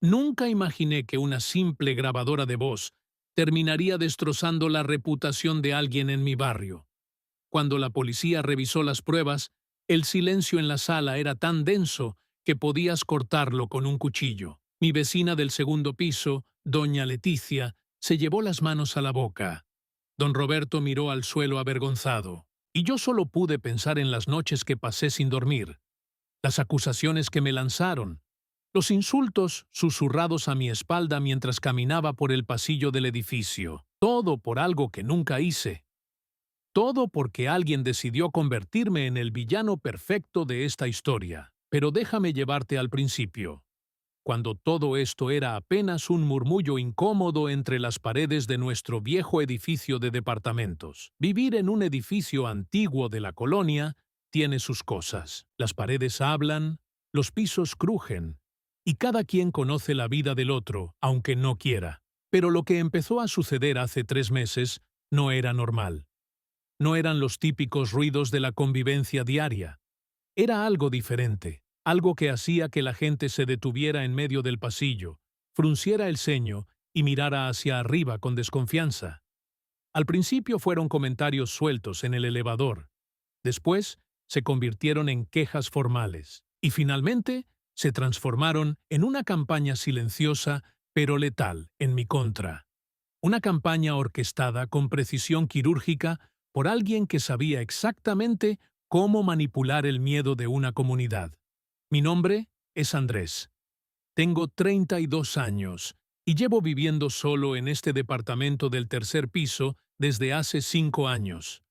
Nunca imaginé que una simple grabadora de voz terminaría destrozando la reputación de alguien en mi barrio. Cuando la policía revisó las pruebas, el silencio en la sala era tan denso que podías cortarlo con un cuchillo. Mi vecina del segundo piso, doña Leticia, se llevó las manos a la boca. Don Roberto miró al suelo avergonzado, y yo solo pude pensar en las noches que pasé sin dormir, las acusaciones que me lanzaron, los insultos susurrados a mi espalda mientras caminaba por el pasillo del edificio, todo por algo que nunca hice. Todo porque alguien decidió convertirme en el villano perfecto de esta historia. Pero déjame llevarte al principio, cuando todo esto era apenas un murmullo incómodo entre las paredes de nuestro viejo edificio de departamentos. Vivir en un edificio antiguo de la colonia tiene sus cosas. Las paredes hablan, los pisos crujen, y cada quien conoce la vida del otro, aunque no quiera. Pero lo que empezó a suceder hace 3 meses no era normal. No eran los típicos ruidos de la convivencia diaria. Era algo diferente, algo que hacía que la gente se detuviera en medio del pasillo, frunciera el ceño y mirara hacia arriba con desconfianza. Al principio fueron comentarios sueltos en el elevador. Después se convirtieron en quejas formales. Y finalmente se transformaron en una campaña silenciosa pero letal en mi contra. Una campaña orquestada con precisión quirúrgica por alguien que sabía exactamente cómo manipular el miedo de una comunidad. Mi nombre es Andrés. Tengo 32 años y llevo viviendo solo en este departamento del tercer piso desde hace 5 años.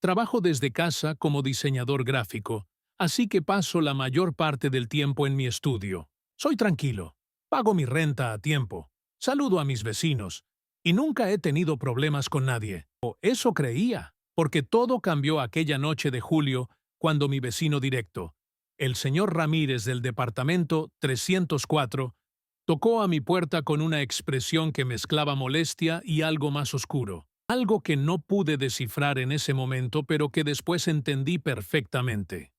Trabajo desde casa como diseñador gráfico, así que paso la mayor parte del tiempo en mi estudio. Soy tranquilo, pago mi renta a tiempo, saludo a mis vecinos y nunca he tenido problemas con nadie. O eso creía, porque todo cambió aquella noche de julio cuando mi vecino directo, el señor Ramírez del departamento 304, tocó a mi puerta con una expresión que mezclaba molestia y algo más oscuro. Algo que no pude descifrar en ese momento, pero que después entendí perfectamente.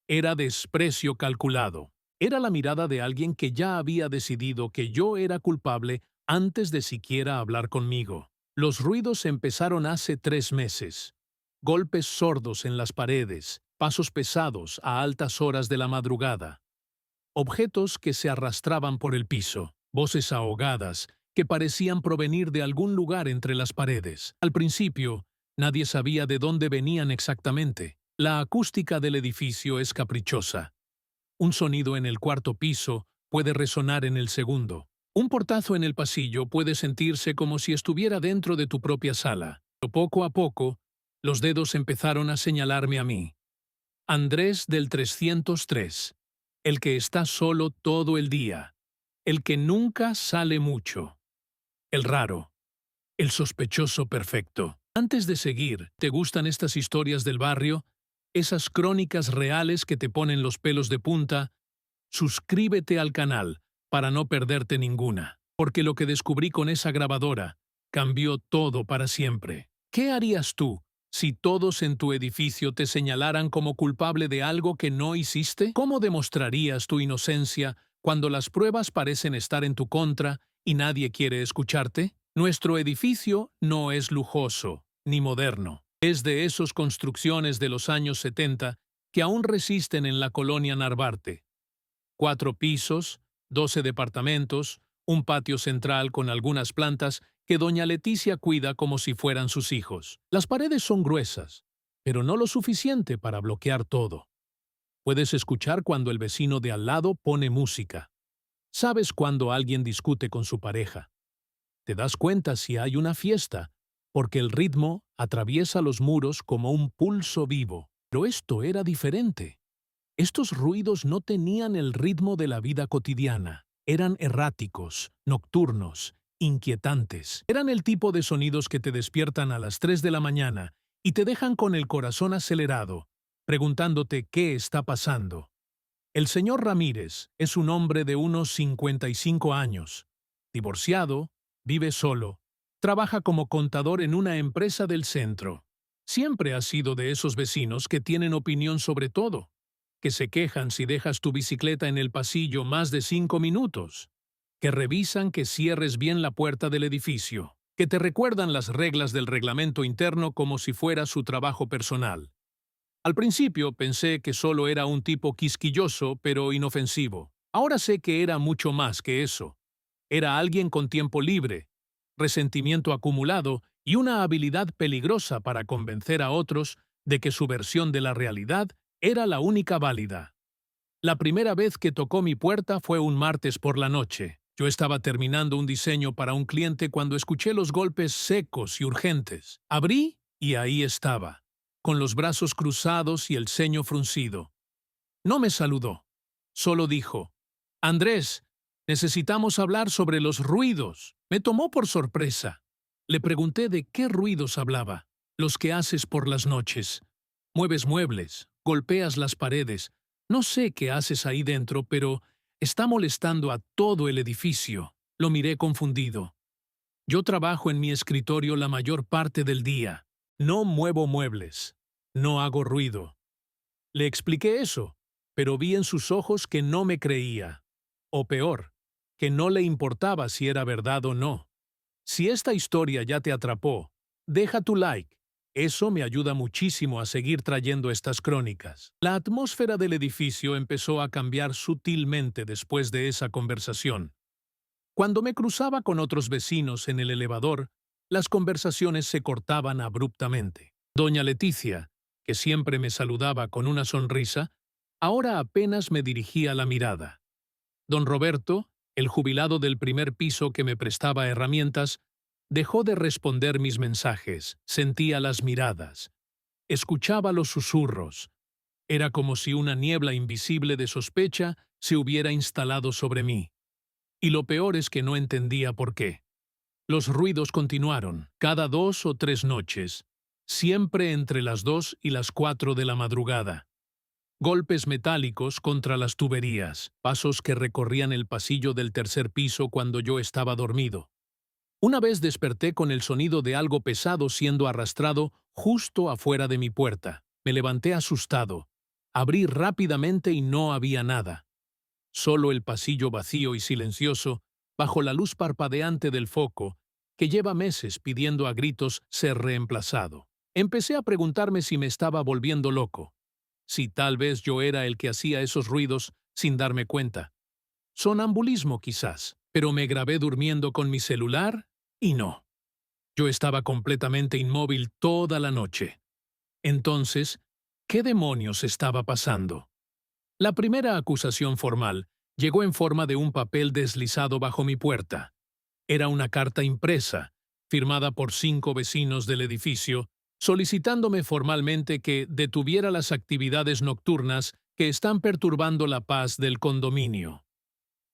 Era desprecio calculado. Era la mirada de alguien que ya había decidido que yo era culpable antes de siquiera hablar conmigo. Los ruidos empezaron hace 3 meses. Golpes sordos en las paredes, pasos pesados a altas horas de la madrugada. Objetos que se arrastraban por el piso, voces ahogadas que parecían provenir de algún lugar entre las paredes. Al principio, nadie sabía de dónde venían exactamente. La acústica del edificio es caprichosa. Un sonido en el cuarto piso puede resonar en el segundo. Un portazo en el pasillo puede sentirse como si estuviera dentro de tu propia sala. Pero poco a poco, los dedos empezaron a señalarme a mí. Andrés del 303, el que está solo todo el día, el que nunca sale mucho, el raro, el sospechoso perfecto. Antes de seguir, ¿te gustan estas historias del barrio? Esas crónicas reales que te ponen los pelos de punta. Suscríbete al canal para no perderte ninguna, porque lo que descubrí con esa grabadora cambió todo para siempre. ¿Qué harías tú si todos en tu edificio te señalaran como culpable de algo que no hiciste? ¿Cómo demostrarías tu inocencia cuando las pruebas parecen estar en tu contra y nadie quiere escucharte? Nuestro edificio no es lujoso ni moderno. Es de esas construcciones de los años 70 que aún resisten en la colonia Narvarte. 4 pisos, 12 departamentos, un patio central con algunas plantas que doña Leticia cuida como si fueran sus hijos. Las paredes son gruesas, pero no lo suficiente para bloquear todo. Puedes escuchar cuando el vecino de al lado pone música. Sabes cuando alguien discute con su pareja. Te das cuenta si hay una fiesta, porque el ritmo atraviesa los muros como un pulso vivo. Pero esto era diferente. Estos ruidos no tenían el ritmo de la vida cotidiana. Eran erráticos, nocturnos, inquietantes. Eran el tipo de sonidos que te despiertan a las 3 de la mañana y te dejan con el corazón acelerado, preguntándote qué está pasando. El señor Ramírez es un hombre de unos 55 años, divorciado, vive solo, trabaja como contador en una empresa del centro. Siempre ha sido de esos vecinos que tienen opinión sobre todo, que se quejan si dejas tu bicicleta en el pasillo más de 5 minutos. que revisan que cierres bien la puerta del edificio, que te recuerdan las reglas del reglamento interno como si fuera su trabajo personal. Al principio pensé que solo era un tipo quisquilloso pero inofensivo. Ahora sé que era mucho más que eso. Era alguien con tiempo libre, resentimiento acumulado y una habilidad peligrosa para convencer a otros de que su versión de la realidad era la única válida. La primera vez que tocó mi puerta fue un martes por la noche. Yo estaba terminando un diseño para un cliente cuando escuché los golpes secos y urgentes. Abrí y ahí estaba, con los brazos cruzados y el ceño fruncido. No me saludó, solo dijo: «Andrés, necesitamos hablar sobre los ruidos». Me tomó por sorpresa. Le pregunté de qué ruidos hablaba. «Los que haces por las noches. Mueves muebles, golpeas las paredes. No sé qué haces ahí dentro, pero está molestando a todo el edificio». Lo miré confundido. «Yo trabajo en mi escritorio la mayor parte del día. No muevo muebles. No hago ruido». Le expliqué eso, pero vi en sus ojos que no me creía. O peor, que no le importaba si era verdad o no. Si esta historia ya te atrapó, deja tu like. Eso me ayuda muchísimo a seguir trayendo estas crónicas. La atmósfera del edificio empezó a cambiar sutilmente después de esa conversación. Cuando me cruzaba con otros vecinos en el elevador, las conversaciones se cortaban abruptamente. Doña Leticia, que siempre me saludaba con una sonrisa, ahora apenas me dirigía la mirada. Don Roberto, el jubilado del primer piso que me prestaba herramientas, dejó de responder mis mensajes, sentía las miradas, escuchaba los susurros. Era como si una niebla invisible de sospecha se hubiera instalado sobre mí. Y lo peor es que no entendía por qué. Los ruidos continuaron, cada 2 o 3 noches, siempre entre las 2 y las 4 de la madrugada. Golpes metálicos contra las tuberías, pasos que recorrían el pasillo del tercer piso cuando yo estaba dormido. Una vez desperté con el sonido de algo pesado siendo arrastrado justo afuera de mi puerta. Me levanté asustado. Abrí rápidamente y no había nada. Solo el pasillo vacío y silencioso, bajo la luz parpadeante del foco, que lleva meses pidiendo a gritos ser reemplazado. Empecé a preguntarme si me estaba volviendo loco, si tal vez yo era el que hacía esos ruidos sin darme cuenta. Sonambulismo quizás, pero me grabé durmiendo con mi celular y no. Yo estaba completamente inmóvil toda la noche. Entonces, ¿qué demonios estaba pasando? La primera acusación formal llegó en forma de un papel deslizado bajo mi puerta. Era una carta impresa, firmada por 5 vecinos del edificio, solicitándome formalmente que detuviera las actividades nocturnas que están perturbando la paz del condominio.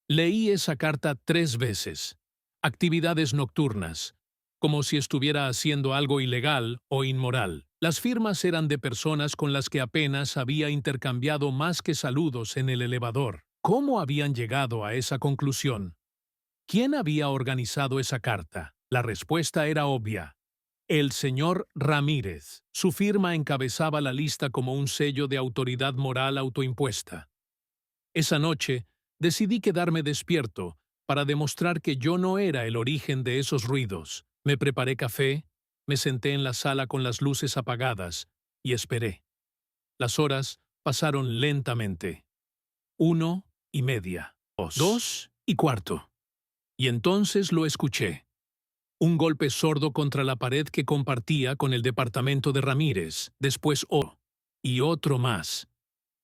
Leí esa carta 3 veces. Actividades nocturnas, como si estuviera haciendo algo ilegal o inmoral. Las firmas eran de personas con las que apenas había intercambiado más que saludos en el elevador. ¿Cómo habían llegado a esa conclusión? ¿Quién había organizado esa carta? La respuesta era obvia. El señor Ramírez. Su firma encabezaba la lista como un sello de autoridad moral autoimpuesta. Esa noche, decidí quedarme despierto para demostrar que yo no era el origen de esos ruidos. Me preparé café, me senté en la sala con las luces apagadas y esperé. Las horas pasaron lentamente. 1:30, 2:15. Y entonces lo escuché. Un golpe sordo contra la pared que compartía con el departamento de Ramírez, después y otro más.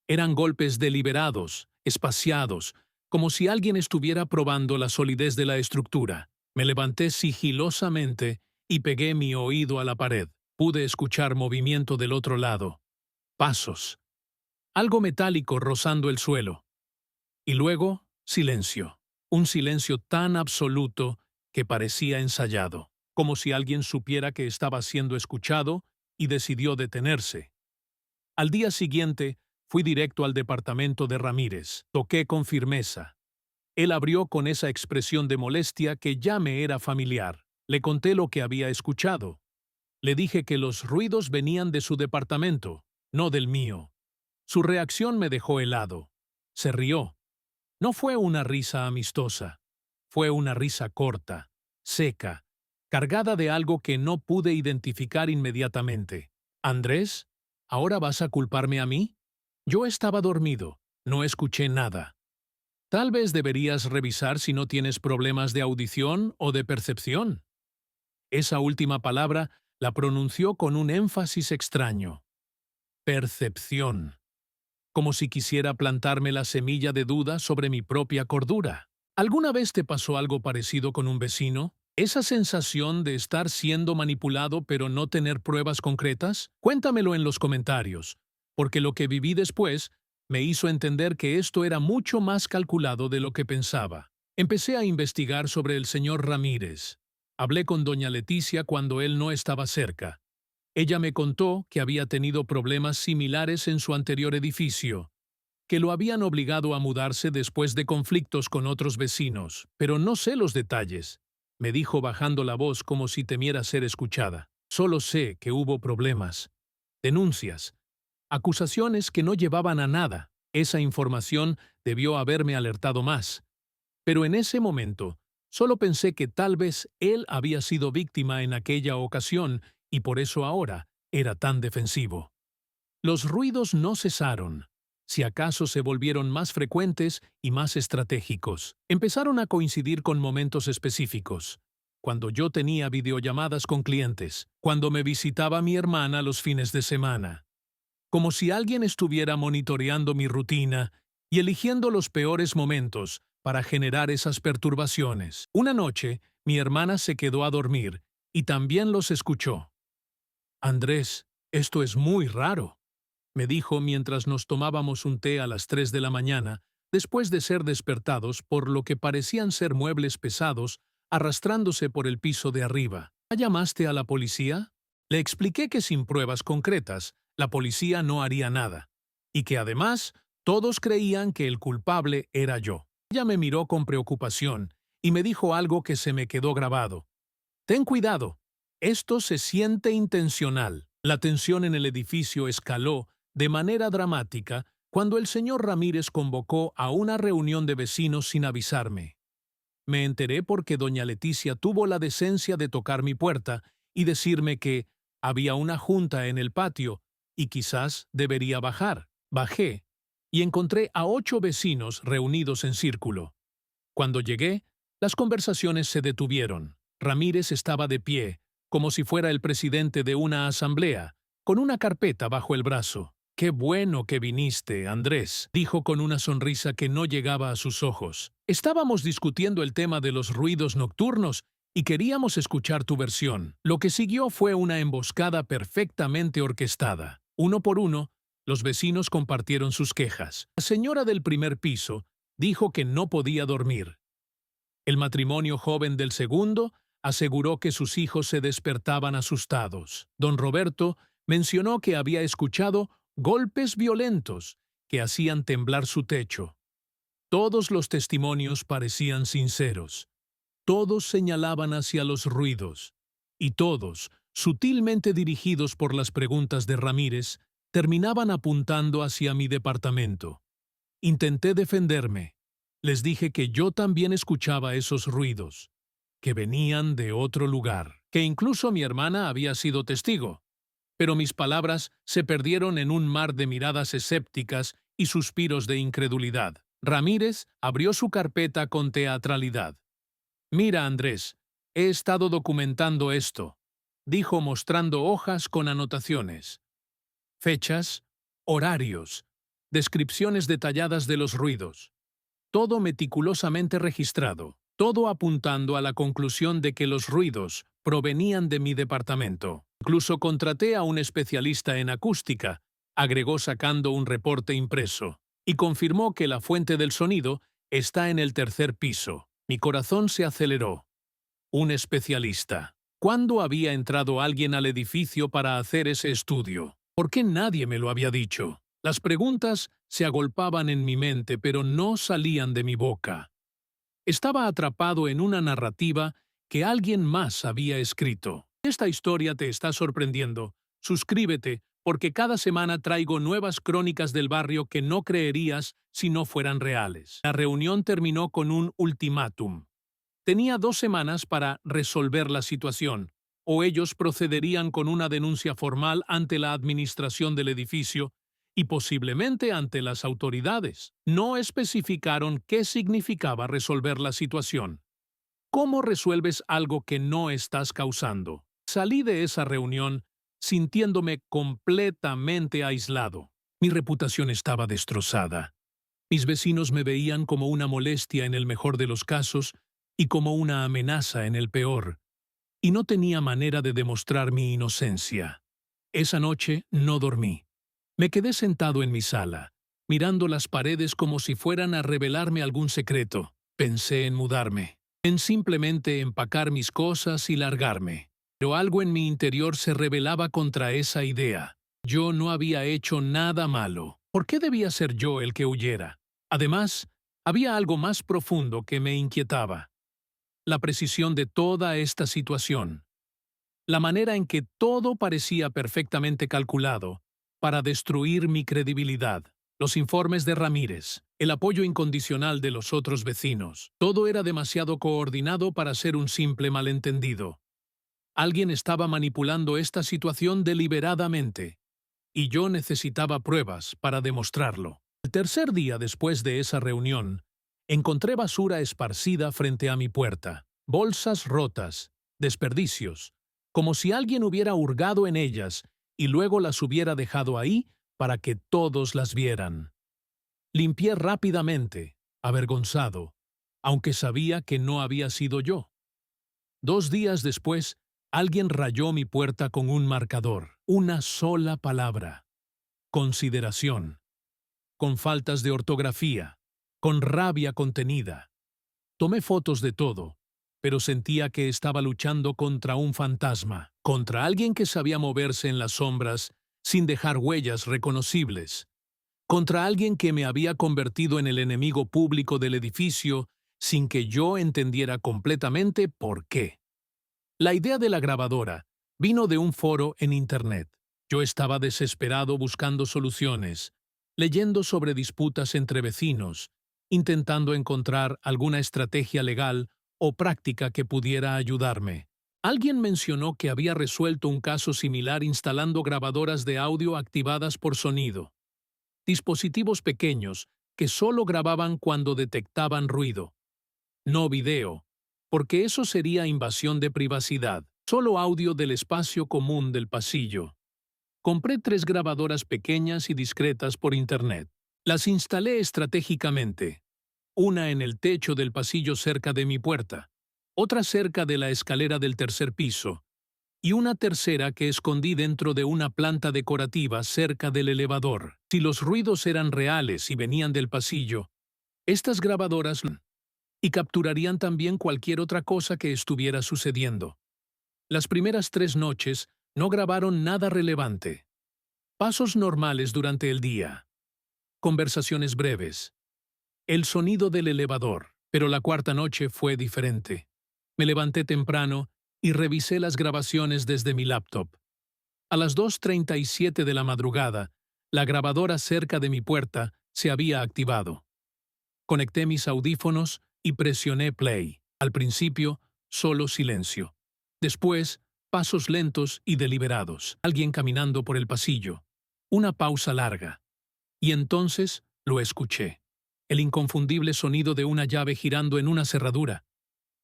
Eran golpes deliberados, espaciados, como si alguien estuviera probando la solidez de la estructura. Me levanté sigilosamente y pegué mi oído a la pared. Pude escuchar movimiento del otro lado. Pasos. Algo metálico rozando el suelo. Y luego, silencio. Un silencio tan absoluto que parecía ensayado, como si alguien supiera que estaba siendo escuchado y decidió detenerse. Al día siguiente, fui directo al departamento de Ramírez. Toqué con firmeza. Él abrió con esa expresión de molestia que ya me era familiar. Le conté lo que había escuchado. Le dije que los ruidos venían de su departamento, no del mío. Su reacción me dejó helado. Se rió. No fue una risa amistosa. Fue una risa corta, seca, cargada de algo que no pude identificar inmediatamente. «Andrés, ¿ahora vas a culparme a mí?» Yo estaba dormido, no escuché nada. Tal vez deberías revisar si no tienes problemas de audición o de percepción. Esa última palabra la pronunció con un énfasis extraño. Percepción. Como si quisiera plantarme la semilla de duda sobre mi propia cordura. ¿Alguna vez te pasó algo parecido con un vecino? ¿Esa sensación de estar siendo manipulado pero no tener pruebas concretas? Cuéntamelo en los comentarios, porque lo que viví después me hizo entender que esto era mucho más calculado de lo que pensaba. Empecé a investigar sobre el señor Ramírez. Hablé con doña Leticia cuando él no estaba cerca. Ella me contó que había tenido problemas similares en su anterior edificio, que lo habían obligado a mudarse después de conflictos con otros vecinos, pero no sé los detalles. Me dijo bajando la voz como si temiera ser escuchada. Solo sé que hubo problemas, denuncias, acusaciones que no llevaban a nada. Esa información debió haberme alertado más. Pero en ese momento, solo pensé que tal vez él había sido víctima en aquella ocasión y por eso ahora era tan defensivo. Los ruidos no cesaron. Si acaso se volvieron más frecuentes y más estratégicos. Empezaron a coincidir con momentos específicos. Cuando yo tenía videollamadas con clientes, cuando me visitaba mi hermana los fines de semana. Como si alguien estuviera monitoreando mi rutina y eligiendo los peores momentos para generar esas perturbaciones. Una noche, mi hermana se quedó a dormir y también los escuchó. «Andrés, esto es muy raro», me dijo mientras nos tomábamos un té a las 3 de la mañana, después de ser despertados por lo que parecían ser muebles pesados arrastrándose por el piso de arriba. ¿Ya llamaste a la policía? Le expliqué que sin pruebas concretas, la policía no haría nada, y que además todos creían que el culpable era yo. Ella me miró con preocupación y me dijo algo que se me quedó grabado. «Ten cuidado, esto se siente intencional». La tensión en el edificio escaló de manera dramática cuando el señor Ramírez convocó a una reunión de vecinos sin avisarme. Me enteré porque doña Leticia tuvo la decencia de tocar mi puerta y decirme que había una junta en el patio y quizás debería bajar. Bajé y encontré a 8 vecinos reunidos en círculo. Cuando llegué, las conversaciones se detuvieron. Ramírez estaba de pie, como si fuera el presidente de una asamblea, con una carpeta bajo el brazo. «Qué bueno que viniste, Andrés», dijo con una sonrisa que no llegaba a sus ojos. «Estábamos discutiendo el tema de los ruidos nocturnos y queríamos escuchar tu versión». Lo que siguió fue una emboscada perfectamente orquestada. Uno por uno, los vecinos compartieron sus quejas. La señora del primer piso dijo que no podía dormir. El matrimonio joven del segundo aseguró que sus hijos se despertaban asustados. Don Roberto mencionó que había escuchado golpes violentos que hacían temblar su techo. Todos los testimonios parecían sinceros. Todos señalaban hacia los ruidos. Y todos, sutilmente dirigidos por las preguntas de Ramírez, terminaban apuntando hacia mi departamento. Intenté defenderme. Les dije que yo también escuchaba esos ruidos, que venían de otro lugar, que incluso mi hermana había sido testigo. Pero mis palabras se perdieron en un mar de miradas escépticas y suspiros de incredulidad. Ramírez abrió su carpeta con teatralidad. «Mira, Andrés, he estado documentando esto», dijo mostrando hojas con anotaciones. Fechas, horarios, descripciones detalladas de los ruidos. Todo meticulosamente registrado, todo apuntando a la conclusión de que los ruidos provenían de mi departamento. Incluso contraté a un especialista en acústica, agregó sacando un reporte impreso, y confirmó que la fuente del sonido está en el tercer piso. Mi corazón se aceleró. Un especialista. ¿Cuándo había entrado alguien al edificio para hacer ese estudio? ¿Por qué nadie me lo había dicho? Las preguntas se agolpaban en mi mente, pero no salían de mi boca. Estaba atrapado en una narrativa que alguien más había escrito. Si esta historia te está sorprendiendo, suscríbete porque cada semana traigo nuevas crónicas del barrio que no creerías si no fueran reales. La reunión terminó con un ultimátum. Tenía 2 semanas para resolver la situación, o ellos procederían con una denuncia formal ante la administración del edificio y posiblemente ante las autoridades. No especificaron qué significaba resolver la situación. ¿Cómo resuelves algo que no estás causando? Salí de esa reunión sintiéndome completamente aislado. Mi reputación estaba destrozada. Mis vecinos me veían como una molestia en el mejor de los casos y como una amenaza en el peor, y no tenía manera de demostrar mi inocencia. Esa noche no dormí. Me quedé sentado en mi sala, mirando las paredes como si fueran a revelarme algún secreto. Pensé en mudarme, en simplemente empacar mis cosas y largarme. Pero algo en mi interior se rebelaba contra esa idea. Yo no había hecho nada malo. ¿Por qué debía ser yo el que huyera? Además, había algo más profundo que me inquietaba: la precisión de toda esta situación, la manera en que todo parecía perfectamente calculado para destruir mi credibilidad. Los informes de Ramírez, el apoyo incondicional de los otros vecinos, todo era demasiado coordinado para ser un simple malentendido. Alguien estaba manipulando esta situación deliberadamente, y yo necesitaba pruebas para demostrarlo. El tercer día después de esa reunión, encontré basura esparcida frente a mi puerta, bolsas rotas, desperdicios, como si alguien hubiera hurgado en ellas y luego las hubiera dejado ahí para que todos las vieran. Limpié rápidamente, avergonzado, aunque sabía que no había sido yo. 2 días después, alguien rayó mi puerta con un marcador, una sola palabra: consideración, con faltas de ortografía, con rabia contenida. Tomé fotos de todo, pero sentía que estaba luchando contra un fantasma, contra alguien que sabía moverse en las sombras sin dejar huellas reconocibles, contra alguien que me había convertido en el enemigo público del edificio sin que yo entendiera completamente por qué. La idea de la grabadora vino de un foro en Internet. Yo estaba desesperado buscando soluciones, leyendo sobre disputas entre vecinos, intentando encontrar alguna estrategia legal o práctica que pudiera ayudarme. Alguien mencionó que había resuelto un caso similar instalando grabadoras de audio activadas por sonido, dispositivos pequeños que solo grababan cuando detectaban ruido, no video, porque eso sería invasión de privacidad, solo audio del espacio común del pasillo. Compré 3 grabadoras pequeñas y discretas por Internet. Las instalé estratégicamente, una en el techo del pasillo cerca de mi puerta, otra cerca de la escalera del tercer piso, y una tercera que escondí dentro de una planta decorativa cerca del elevador. Si los ruidos eran reales y venían del pasillo, estas grabadoras y capturarían también cualquier otra cosa que estuviera sucediendo. Las primeras 3 noches no grabaron nada relevante. Pasos normales durante el día, conversaciones breves, el sonido del elevador, pero la cuarta noche fue diferente. Me levanté temprano y revisé las grabaciones desde mi laptop. A las 2:37 de la madrugada, la grabadora cerca de mi puerta se había activado. Conecté mis audífonos y presioné play. Al principio, solo silencio. Después, pasos lentos y deliberados. Alguien caminando por el pasillo. Una pausa larga. Y entonces lo escuché. El inconfundible sonido de una llave girando en una cerradura.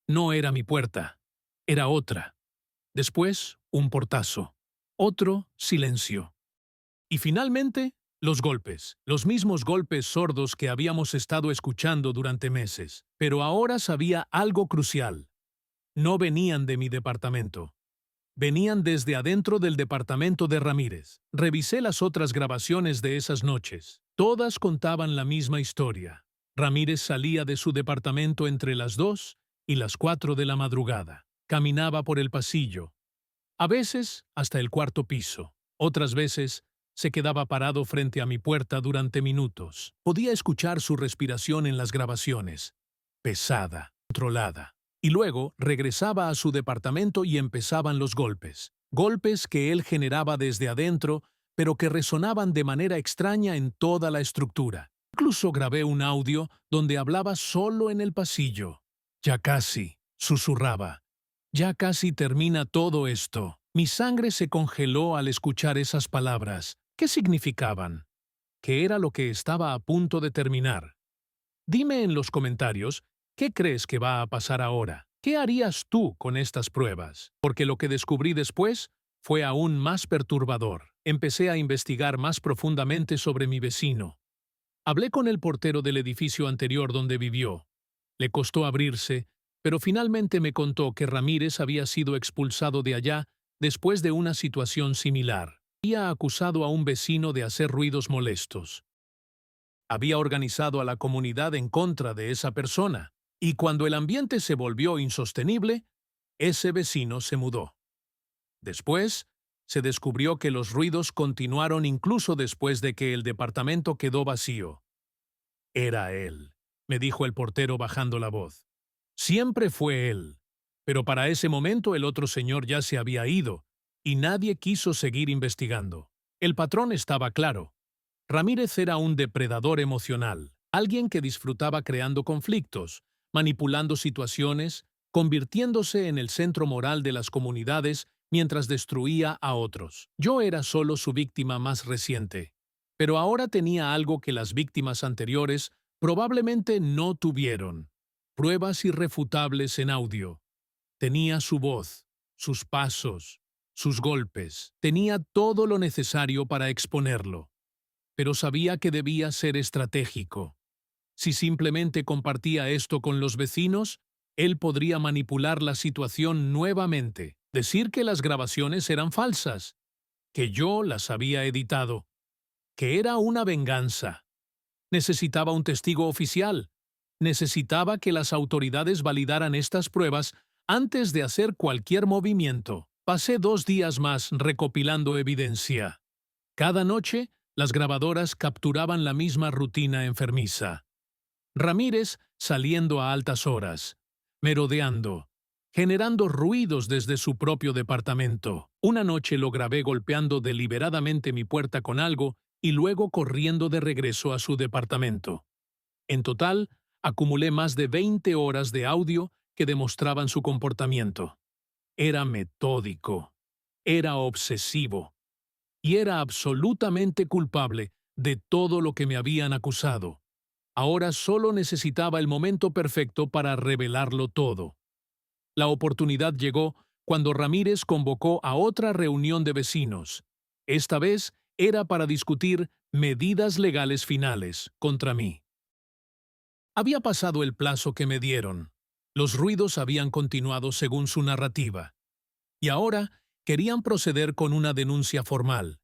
No era mi puerta. Era otra. Después, un portazo. Otro silencio. Y finalmente, los golpes. Los mismos golpes sordos que habíamos estado escuchando durante meses. Pero ahora sabía algo crucial. No venían de mi departamento. Venían desde adentro del departamento de Ramírez. Revisé las otras grabaciones de esas noches. Todas contaban la misma historia. Ramírez salía de su departamento entre las 2 y las 4 de la madrugada. Caminaba por el pasillo, a veces hasta el cuarto piso. Otras veces se quedaba parado frente a mi puerta durante minutos. Podía escuchar su respiración en las grabaciones, pesada, controlada. Y luego regresaba a su departamento y empezaban los golpes. Golpes que él generaba desde adentro, pero que resonaban de manera extraña en toda la estructura. Incluso grabé un audio donde hablaba solo en el pasillo. Ya casi, susurraba. Ya casi termina todo esto. Mi sangre se congeló al escuchar esas palabras. ¿Qué significaban? ¿Qué era lo que estaba a punto de terminar? Dime en los comentarios, ¿qué crees que va a pasar ahora? ¿Qué harías tú con estas pruebas? Porque lo que descubrí después fue aún más perturbador. Empecé a investigar más profundamente sobre mi vecino. Hablé con el portero del edificio anterior donde vivió. Le costó abrirse, pero finalmente me contó que Ramírez había sido expulsado de allá después de una situación similar. Había acusado a un vecino de hacer ruidos molestos. Había organizado a la comunidad en contra de esa persona, y cuando el ambiente se volvió insostenible, ese vecino se mudó. Después, se descubrió que los ruidos continuaron incluso después de que el departamento quedó vacío. Era él, me dijo el portero bajando la voz. Siempre fue él. Pero para ese momento el otro señor ya se había ido, y nadie quiso seguir investigando. El patrón estaba claro. Ramírez era un depredador emocional, alguien que disfrutaba creando conflictos, manipulando situaciones, convirtiéndose en el centro moral de las comunidades mientras destruía a otros. Yo era solo su víctima más reciente. Pero ahora tenía algo que las víctimas anteriores probablemente no tuvieron: pruebas irrefutables en audio. Tenía su voz, sus pasos, sus golpes. Tenía todo lo necesario para exponerlo. Pero sabía que debía ser estratégico. Si simplemente compartía esto con los vecinos, él podría manipular la situación nuevamente, decir que las grabaciones eran falsas, que yo las había editado, que era una venganza. Necesitaba un testigo oficial. Necesitaba que las autoridades validaran estas pruebas antes de hacer cualquier movimiento. Pasé 2 días más recopilando evidencia. Cada noche, las grabadoras capturaban la misma rutina enfermiza. Ramírez saliendo a altas horas, merodeando, generando ruidos desde su propio departamento. Una noche lo grabé golpeando deliberadamente mi puerta con algo y luego corriendo de regreso a su departamento. En total, acumulé más de 20 horas de audio que demostraban su comportamiento. Era metódico, era obsesivo, y era absolutamente culpable de todo lo que me habían acusado. Ahora solo necesitaba el momento perfecto para revelarlo todo. La oportunidad llegó cuando Ramírez convocó a otra reunión de vecinos. Esta vez era para discutir medidas legales finales contra mí. Había pasado el plazo que me dieron. Los ruidos habían continuado según su narrativa. Y ahora querían proceder con una denuncia formal.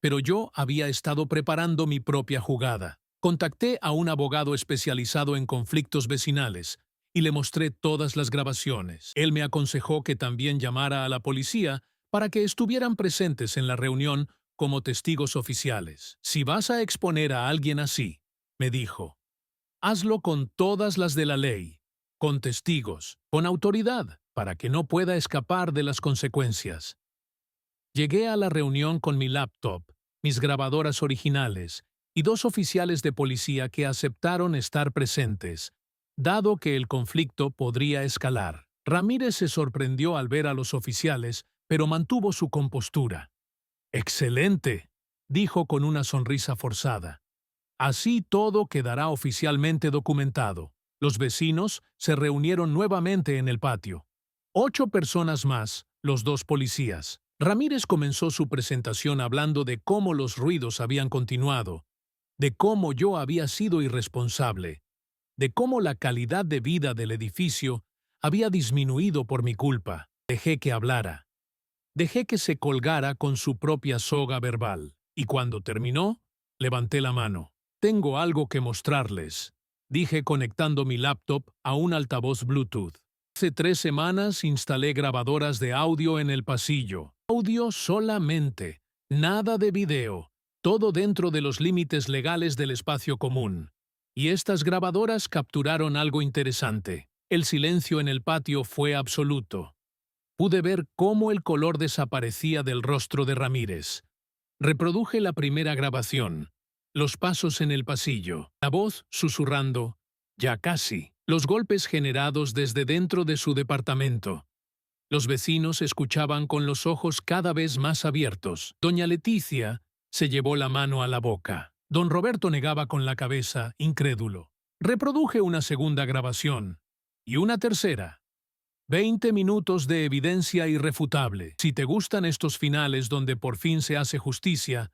Pero yo había estado preparando mi propia jugada. Contacté a un abogado especializado en conflictos vecinales y le mostré todas las grabaciones. Él me aconsejó que también llamara a la policía para que estuvieran presentes en la reunión como testigos oficiales. Si vas a exponer a alguien así, me dijo, hazlo con todas las de la ley, con testigos, con autoridad, para que no pueda escapar de las consecuencias. Llegué a la reunión con mi laptop, mis grabadoras originales y 2 oficiales de policía que aceptaron estar presentes, dado que el conflicto podría escalar. Ramírez se sorprendió al ver a los oficiales, pero mantuvo su compostura. «Excelente», dijo con una sonrisa forzada. «Así todo quedará oficialmente documentado». Los vecinos se reunieron nuevamente en el patio. 8 personas más, los 2 policías. Ramírez comenzó su presentación hablando de cómo los ruidos habían continuado, de cómo yo había sido irresponsable, de cómo la calidad de vida del edificio había disminuido por mi culpa. Dejé que hablara. Dejé que se colgara con su propia soga verbal. Y cuando terminó, levanté la mano. «Tengo algo que mostrarles», dije conectando mi laptop a un altavoz Bluetooth. Hace 3 semanas instalé grabadoras de audio en el pasillo. Audio solamente, nada de video, todo dentro de los límites legales del espacio común. Y estas grabadoras capturaron algo interesante. El silencio en el patio fue absoluto. Pude ver cómo el color desaparecía del rostro de Ramírez. Reproduje la primera grabación. Los pasos en el pasillo. La voz susurrando, «Ya casi». los golpes generados desde dentro de su departamento. Los vecinos escuchaban con los ojos cada vez más abiertos. Doña Leticia se llevó la mano a la boca. Don Roberto negaba con la cabeza, incrédulo. Reproduje una segunda grabación. Y una tercera. 20 minutos de evidencia irrefutable. Si te gustan estos finales donde por fin se hace justicia,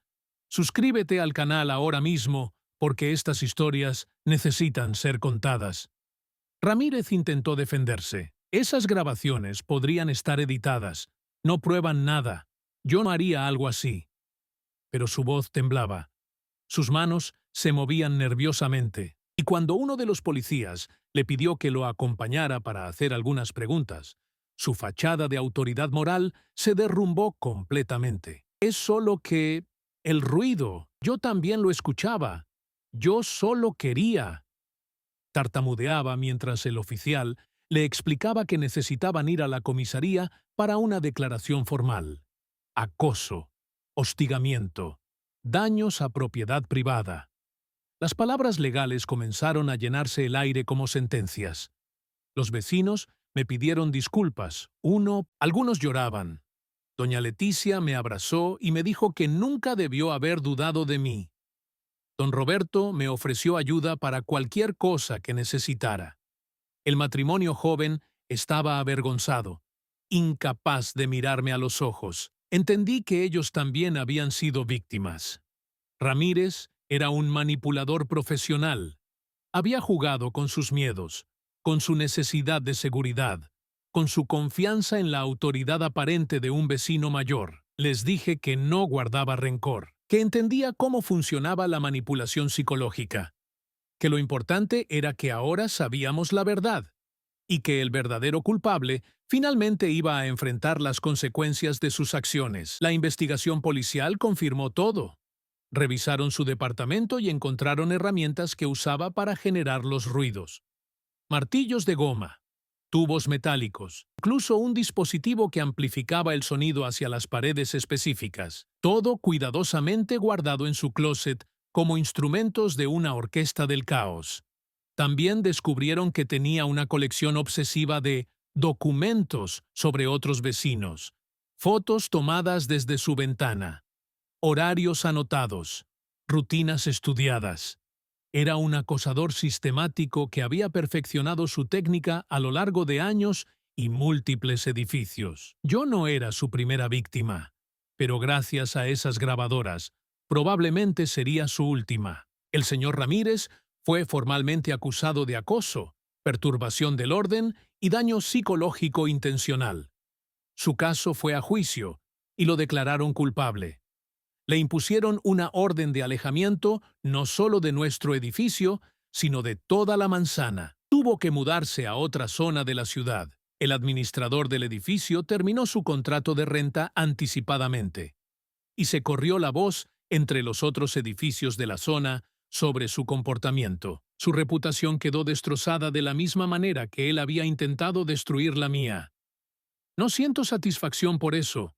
suscríbete al canal ahora mismo porque estas historias necesitan ser contadas. Ramírez intentó defenderse. Esas grabaciones podrían estar editadas. No prueban nada. Yo no haría algo así. Pero su voz temblaba. Sus manos se movían nerviosamente. Y cuando uno de los policías le pidió que lo acompañara para hacer algunas preguntas, su fachada de autoridad moral se derrumbó completamente. Es solo que... el ruido. Yo también lo escuchaba. Yo solo quería. Tartamudeaba mientras el oficial le explicaba que necesitaban ir a la comisaría para una declaración formal. Acoso, hostigamiento, daños a propiedad privada. Las palabras legales comenzaron a llenarse el aire como sentencias. Los vecinos me pidieron disculpas. Algunos lloraban. Doña Leticia me abrazó y me dijo que nunca debió haber dudado de mí. Don Roberto me ofreció ayuda para cualquier cosa que necesitara. El matrimonio joven estaba avergonzado, incapaz de mirarme a los ojos. Entendí que ellos también habían sido víctimas. Ramírez era un manipulador profesional. Había jugado con sus miedos, con su necesidad de seguridad, con su confianza en la autoridad aparente de un vecino mayor. Les dije que no guardaba rencor, que entendía cómo funcionaba la manipulación psicológica, que lo importante era que ahora sabíamos la verdad, y que el verdadero culpable finalmente iba a enfrentar las consecuencias de sus acciones. La investigación policial confirmó todo. Revisaron su departamento y encontraron herramientas que usaba para generar los ruidos. Martillos de goma, tubos metálicos, incluso un dispositivo que amplificaba el sonido hacia las paredes específicas. Todo cuidadosamente guardado en su closet como instrumentos de una orquesta del caos. También descubrieron que tenía una colección obsesiva de documentos sobre otros vecinos, fotos tomadas desde su ventana, horarios anotados, rutinas estudiadas. Era un acosador sistemático que había perfeccionado su técnica a lo largo de años y múltiples edificios. Yo no era su primera víctima, pero gracias a esas grabadoras, probablemente sería su última. El señor Ramírez fue formalmente acusado de acoso, perturbación del orden y daño psicológico intencional. Su caso fue a juicio y lo declararon culpable. Le impusieron una orden de alejamiento no solo de nuestro edificio, sino de toda la manzana. Tuvo que mudarse a otra zona de la ciudad. El administrador del edificio terminó su contrato de renta anticipadamente. Y se corrió la voz entre los otros edificios de la zona sobre su comportamiento. Su reputación quedó destrozada de la misma manera que él había intentado destruir la mía. No siento satisfacción por eso.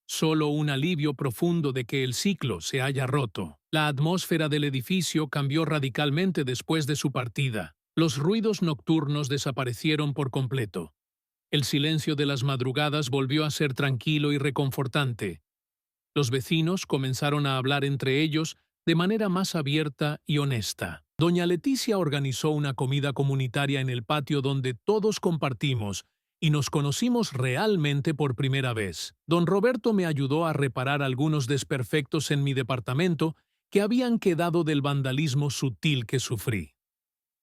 Solo un alivio profundo de que el ciclo se haya roto. La atmósfera del edificio cambió radicalmente después de su partida. Los ruidos nocturnos desaparecieron por completo. El silencio de las madrugadas volvió a ser tranquilo y reconfortante. Los vecinos comenzaron a hablar entre ellos de manera más abierta y honesta. Doña Leticia organizó una comida comunitaria en el patio donde todos compartimos y nos conocimos realmente por primera vez. Don Roberto me ayudó a reparar algunos desperfectos en mi departamento que habían quedado del vandalismo sutil que sufrí.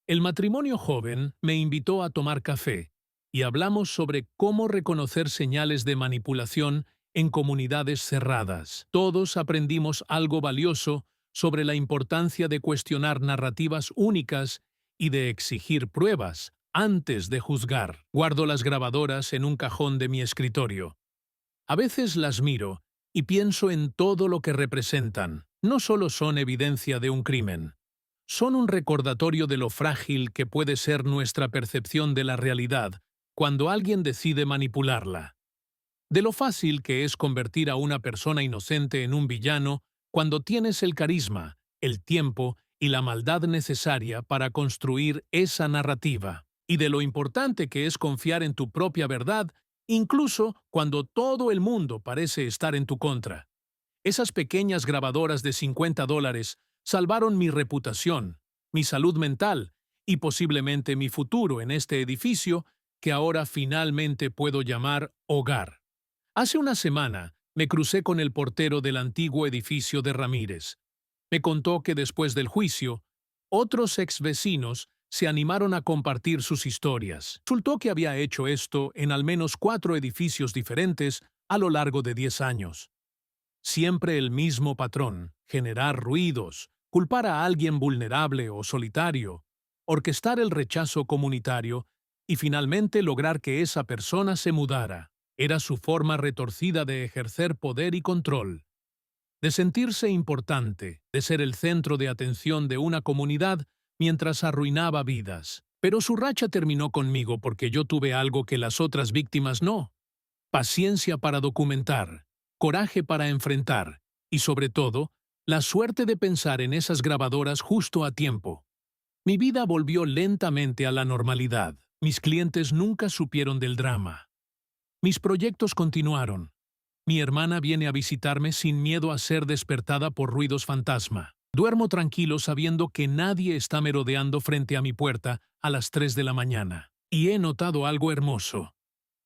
El matrimonio joven me invitó a tomar café y hablamos sobre cómo reconocer señales de manipulación en comunidades cerradas. Todos aprendimos algo valioso sobre la importancia de cuestionar narrativas únicas y de exigir pruebas antes de juzgar. Guardo las grabadoras en un cajón de mi escritorio. A veces las miro y pienso en todo lo que representan. No solo son evidencia de un crimen, son un recordatorio de lo frágil que puede ser nuestra percepción de la realidad cuando alguien decide manipularla. De lo fácil que es convertir a una persona inocente en un villano cuando tienes el carisma, el tiempo y la maldad necesaria para construir esa narrativa. y de lo importante que es confiar en tu propia verdad, incluso cuando todo el mundo parece estar en tu contra. Esas pequeñas grabadoras de $50 salvaron mi reputación, mi salud mental y posiblemente mi futuro en este edificio que ahora finalmente puedo llamar hogar. Hace una semana me crucé con el portero del antiguo edificio de Ramírez. Me contó que después del juicio, otros ex vecinos se animaron a compartir sus historias. Resultó que había hecho esto en al menos 4 edificios diferentes a lo largo de 10 años. Siempre el mismo patrón: generar ruidos, culpar a alguien vulnerable o solitario, orquestar el rechazo comunitario y finalmente lograr que esa persona se mudara. Era su forma retorcida de ejercer poder y control, de sentirse importante, de ser el centro de atención de una comunidad mientras arruinaba vidas. Pero su racha terminó conmigo porque yo tuve algo que las otras víctimas no: paciencia para documentar, coraje para enfrentar y, sobre todo, la suerte de pensar en esas grabadoras justo a tiempo. Mi vida volvió lentamente a la normalidad. Mis clientes nunca supieron del drama. Mis proyectos continuaron. Mi hermana viene a visitarme sin miedo a ser despertada por ruidos fantasma. Duermo tranquilo sabiendo que nadie está merodeando frente a mi puerta a las 3 de la mañana. Y he notado algo hermoso.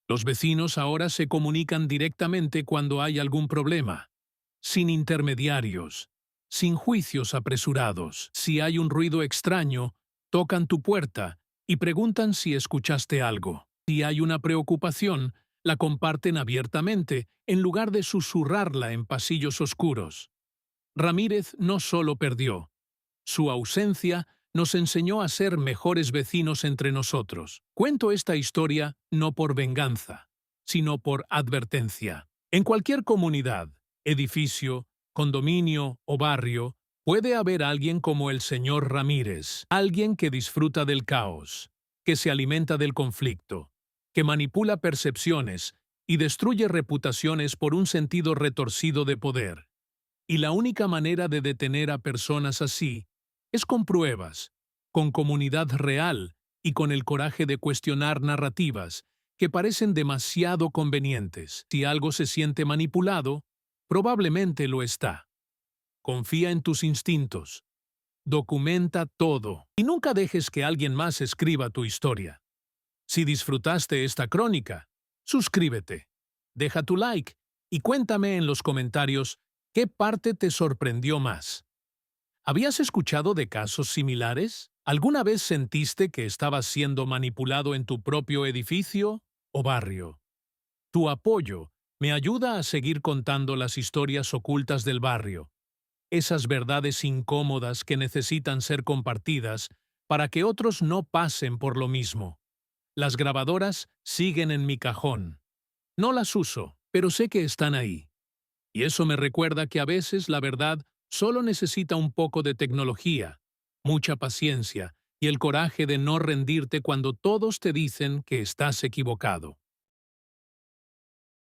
Los vecinos ahora se comunican directamente cuando hay algún problema, sin intermediarios, sin juicios apresurados. Si hay un ruido extraño, tocan tu puerta y preguntan si escuchaste algo. Si hay una preocupación, la comparten abiertamente en lugar de susurrarla en pasillos oscuros. Ramírez no solo perdió. Su ausencia nos enseñó a ser mejores vecinos entre nosotros. Cuento esta historia no por venganza, sino por advertencia. En cualquier comunidad, edificio, condominio o barrio, puede haber alguien como el señor Ramírez, alguien que disfruta del caos, que se alimenta del conflicto, que manipula percepciones y destruye reputaciones por un sentido retorcido de poder. Y la única manera de detener a personas así es con pruebas, con comunidad real y con el coraje de cuestionar narrativas que parecen demasiado convenientes. Si algo se siente manipulado, probablemente lo está. Confía en tus instintos. Documenta todo y nunca dejes que alguien más escriba tu historia. Si disfrutaste esta crónica, suscríbete, deja tu like y cuéntame en los comentarios qué parte te sorprendió más. ¿Habías escuchado de casos similares? ¿Alguna vez sentiste que estabas siendo manipulado en tu propio edificio o barrio? Tu apoyo me ayuda a seguir contando las historias ocultas del barrio, esas verdades incómodas que necesitan ser compartidas para que otros no pasen por lo mismo. Las grabadoras siguen en mi cajón. No las uso, pero sé que están ahí. Y eso me recuerda que a veces la verdad solo necesita un poco de tecnología, mucha paciencia y el coraje de no rendirte cuando todos te dicen que estás equivocado.